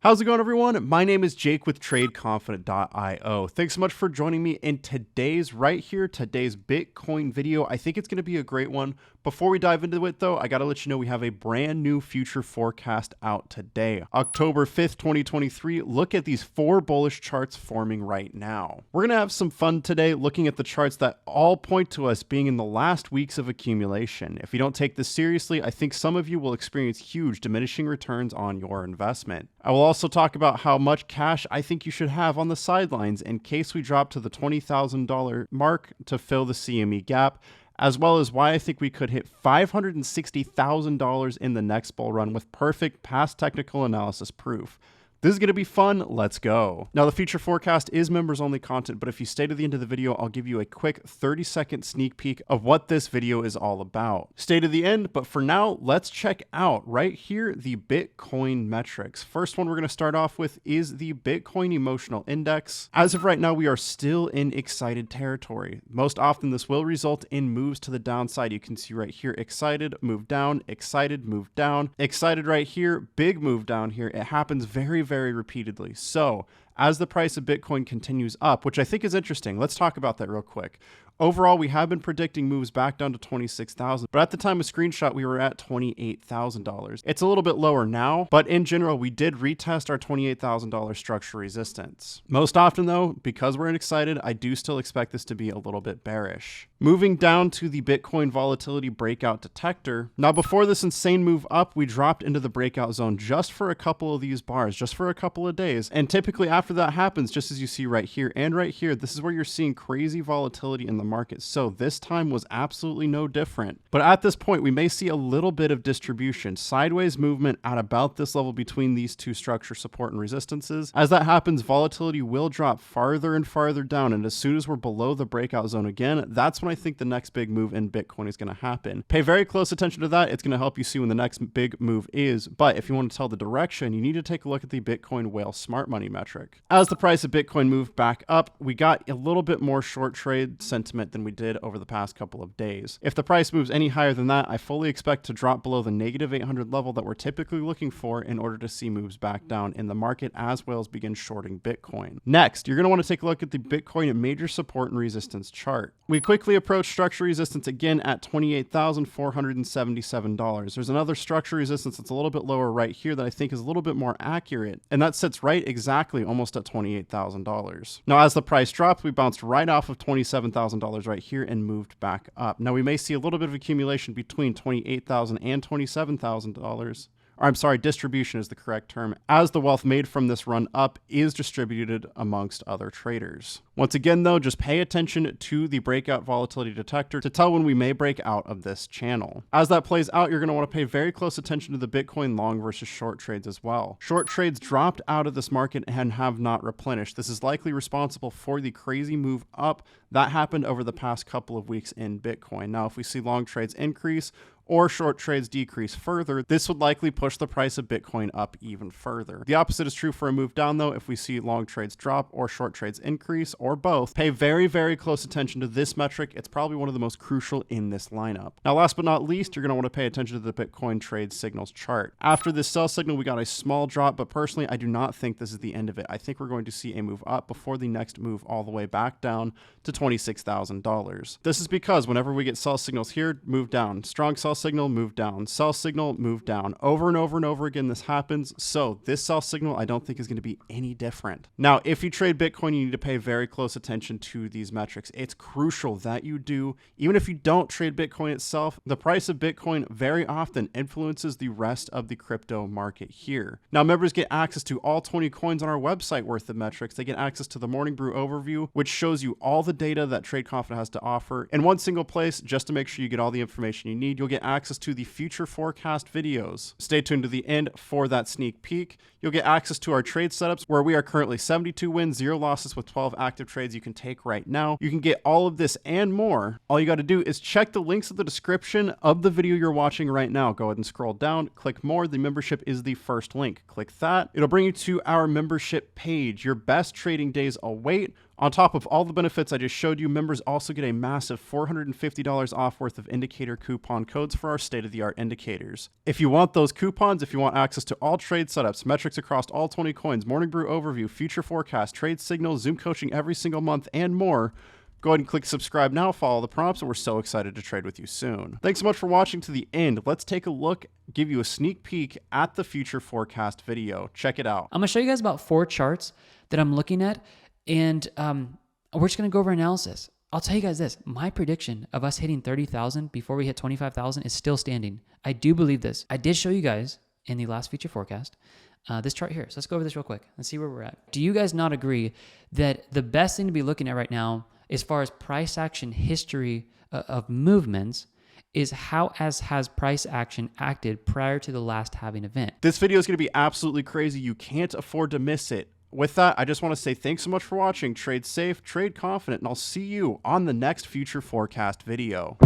How's it going, everyone? My name is Jake with Trade Confident.io. Thanks so much for joining me in today's Bitcoin video. I think it's going to be a great one. Before we dive into it, though, I got to let you know we have a brand new future forecast out today. October 5th, 2023. Look at these 4 bullish charts forming right now. We're going to have some fun today looking at the charts that all point to us being in the last weeks of accumulation. If you don't take this seriously, I think some of you will experience huge diminishing returns on your investment. I will also talk about how much cash I think you should have on the sidelines in case we drop to the $20,000 mark to fill the CME gap, as well as why I think we could hit $560,000 in the next bull run with perfect past technical analysis proof. This is going to be fun. Let's go. Now, the future forecast is members only content, but if you stay to the end of the video, I'll give you a quick 30-second sneak peek of what this video is all about. Stay to the end, but for now, let's check out right here the Bitcoin metrics. First one we're going to start off with is the Bitcoin Emotional Index. As of right now, we are still in excited territory. Most often, this will result in moves to the downside. You can see right here, excited, move down, excited, move down, excited right here, big move down here. It happens very repeatedly. So as the price of Bitcoin continues up, which I think is interesting, let's talk about that real quick. Overall, we have been predicting moves back down to $26,000, but at the time of screenshot, we were at $28,000. It's a little bit lower now, but in general, we did retest our $28,000 structure resistance. Most often though, because we're excited, I do still expect this to be a little bit bearish. Moving down to the Bitcoin volatility breakout detector. Now, before this insane move up, we dropped into the breakout zone just for a couple of these bars, just for a couple of days. And typically after that happens, just as you see right here and right here, this is where you're seeing crazy volatility in the market. So this time was absolutely no different. But at this point, we may see a little bit of distribution, sideways movement at about this level between these two structure support and resistances. As that happens, volatility will drop farther and farther down. And as soon as we're below the breakout zone again, that's when I think the next big move in Bitcoin is going to happen. Pay very close attention to that. It's going to help you see when the next big move is. But if you want to tell the direction, you need to take a look at the Bitcoin Whale Smart Money metric. As the price of Bitcoin moved back up, we got a little bit more short trade sentiment than we did over the past couple of days. If the price moves any higher than that, I fully expect to drop below the negative 800 level that we're typically looking for in order to see moves back down in the market as whales begin shorting Bitcoin. Next, you're going to want to take a look at the Bitcoin major support and resistance chart. We quickly approach structure resistance again at $28,477. There's another structure resistance that's a little bit lower right here that I think is a little bit more accurate, and that sits right exactly almost at $28,000. Now, as the price dropped, we bounced right off of $27,000 right here and moved back up. Now we may see a little bit of accumulation between $28,000 and $27,000. Or I'm sorry, distribution is the correct term, as the wealth made from this run up is distributed amongst other traders. Once again, though, just pay attention to the breakout volatility detector to tell when we may break out of this channel. As that plays out, you're going to want to pay very close attention to the Bitcoin long versus short trades as well. Short trades dropped out of this market and have not replenished. This is likely responsible for the crazy move up that happened over the past couple of weeks in Bitcoin. Now, if we see long trades increase or short trades decrease further, this would likely push the price of Bitcoin up even further. The opposite is true for a move down, though. If we see long trades drop or short trades increase or both, pay very close attention to this metric. It's probably one of the most crucial in this lineup. Now, last but not least, you're going to want to pay attention to the Bitcoin trade signals chart. After this sell signal, we got a small drop, but personally, I do not think this is the end of it. I think we're going to see a move up before the next move all the way back down to $26,000. This is because whenever we get sell signals here, move down. Strong sell signal, move down. Sell signal, move down. Over and over again, this happens. So this sell signal, I don't think is going to be any different. Now, if you trade Bitcoin, you need to pay very close attention to these metrics. It's crucial that you do. Even if you don't trade Bitcoin itself, the price of Bitcoin very often influences the rest of the crypto market here. Now, members get access to all 20 coins on our website worth of metrics. They get access to the Morning Brew overview, which shows you all the data that Trade Confident has to offer in one single place, just to make sure you get all the information you need. You'll get access to the future forecast videos. Stay tuned to the end for that sneak peek. You'll get access to our trade setups where we are currently 72 wins, 0 losses with 12 active trades you can take right now. You can get all of this and more. All you got to do is check the links in the description of the video you're watching right now. Go ahead and scroll down, click more. The membership is the first link. Click that. It'll bring you to our membership page. Your best trading days await. On top of all the benefits I just showed you, members also get a massive $450 off worth of indicator coupon codes for our state-of-the-art indicators. If you want those coupons, if you want access to all trade setups, metrics across all 20 coins, morning brew overview, future forecast, trade signals, Zoom coaching every single month, and more, go ahead and click subscribe now, follow the prompts, and we're so excited to trade with you soon. Thanks so much for watching to the end. Let's take a look, give you a sneak peek at the future forecast video. Check it out. I'm gonna show you guys about 4 charts that I'm looking at, and we're just gonna go over analysis. I'll tell you guys this, my prediction of us hitting 30,000 before we hit 25,000 is still standing. I do believe this. I did show you guys in the last future forecast this chart here. So let's go over this real quick and see where we're at. Do you guys not agree that the best thing to be looking at right now as far as price action history of movements is how has price action acted prior to the last halving event? This video is going to be absolutely crazy. You can't afford to miss it. With that, I just want to say thanks so much for watching. Trade safe, trade confident, and I'll see you on the next future forecast video.